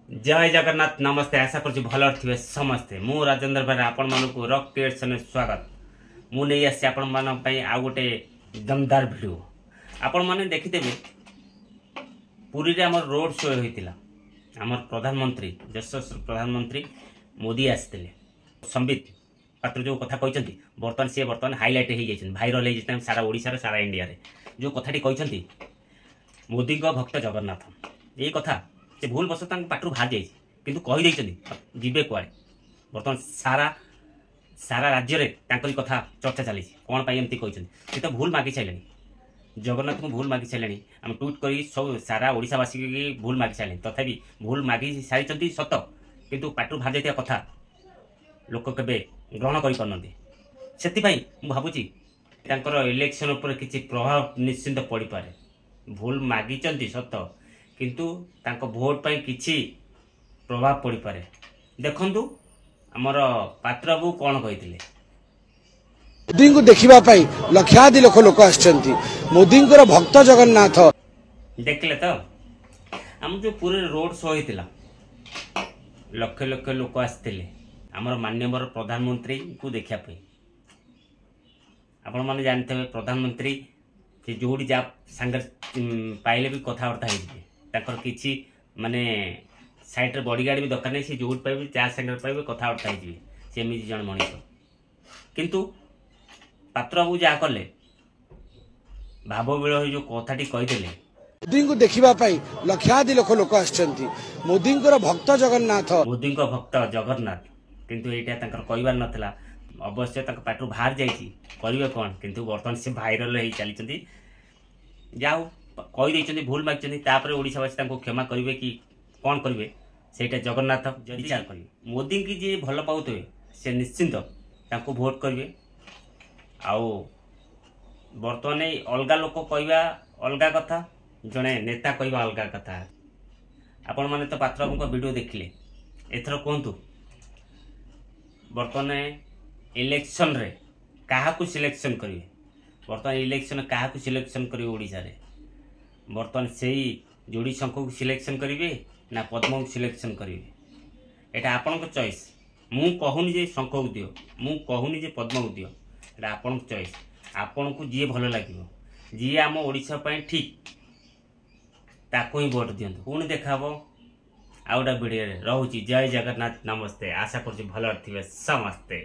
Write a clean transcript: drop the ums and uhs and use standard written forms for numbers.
जय जगन्नाथ नमस्ते आशा कर भल थे समस्ते मु राजेंद्र भाई आपण मानक रॉक क्रिएशन स्वागत मु नहीं आसी आपण मान आउ गोटे दमदार भिडियो आपण मैंने देखिथे पुरी रे हमर रोड शो होइतिला हमर प्रधानमंत्री यशस्वी प्रधानमंत्री मोदी आसते संबित पात्र जो कथा कहते बर्तमान सी बर्तमान हाइलाइट हो जाए भाइराल हो सारा ओडिशा सारा इंडिया रे जो कथाटी कहते मोदी भक्त जगन्नाथ ये कथा से भूल बस पाटू बाहर जाइए किंतु कहीदे जीवे कुआड़े बर्तमान सारा सारा राज्य में कथा चर्चा चली कौन पाई एमती कहते तो भूल मागी सारे जगन्नाथ को भूल मागी सारे आम ट्वीट कर सब सारा ओडिशावासी की भूल मागी सारे तथापि भूल मागी सारी सत किंतु पाटू बाहर जाता कथा लोक केबे ग्रहण कर पारे से भावुची इलेक्शन उपर किसी प्रभाव निश्चिंत पड़ पारे भूल मागी सत किंतु तांको भोट पाई किछि प्रभाव पड़ पारे देखंतु हमर पात्रबाबू कौन कहिथिले मोदी को देखिबा पाई लक्षाधि लोक आछंती मोदी को भक्त जगन्नाथ देखले तो हम जो पूरे रोड शो होइतिला लक्ष लक्ष लोक आस्थिले हमर माननीय प्रधानमंत्री को देखिया पाई आपण माने जानते प्रधानमंत्री से जोड़ी जा संग पाइले भी कथबार्ता हो किसी माने साइड रे बॉडीगार्ड भी दरकार नहीं से जोड़ पाइबे जा संग पाइबे कथबार्ता हो सेमि जन मनीष किंतु पात्रबाबू जा कले भाव बेल जो कथाटी कहीदेले मोदी को देखिबा पाई लक्षाधि लोक आछंती मोदी को भक्त जगन्नाथ मोदी भक्त जगन्नाथ किंतु एटा तंकर कहिबार नथला अवश्य तक पाटू बाहर जाइए करेंगे कौन किंतु बर्तमान से भाइराल हो चली जाऊ कहीदे भूल मागी ओडिशावासी क्षमा करेंगे कि कौन करेंगे से जगन्नाथ विचार करेंगे मोदी की जी भल पाऊे से निश्चिंत भोट करेंगे आउ बर्तमान अलग लोक कहवा अलग कथा जड़े नेता कहवा अलग कथा आपण मैंने तो पात्रबाबू वीडियो देखिले एथर कहतु बर्तमान इलेक्शन रे कहा सिलेक्शन करेंगे बर्तमान इलेक्शन क्या सिलेक्शन करेंगे ओडिशा रे बर्तमान से जोड़ी शंख को सिलेक्शन करेंगे ना पद्म को सिलेक्शन करेंगे एटा आपण को चॉइस मु कहूनी जे शंख को दियो मु कहूनी जे पद्म को दियो एटा आपण को चॉइस आपण को जी भल लगे जी आम ओडिशा पई ठीक ताको ही वोट दियंतु पुणी देखाबो आउटा वीडियो रे रहूची जय जगन्नाथ नमस्ते आशा करछि भल थिबे समस्ते।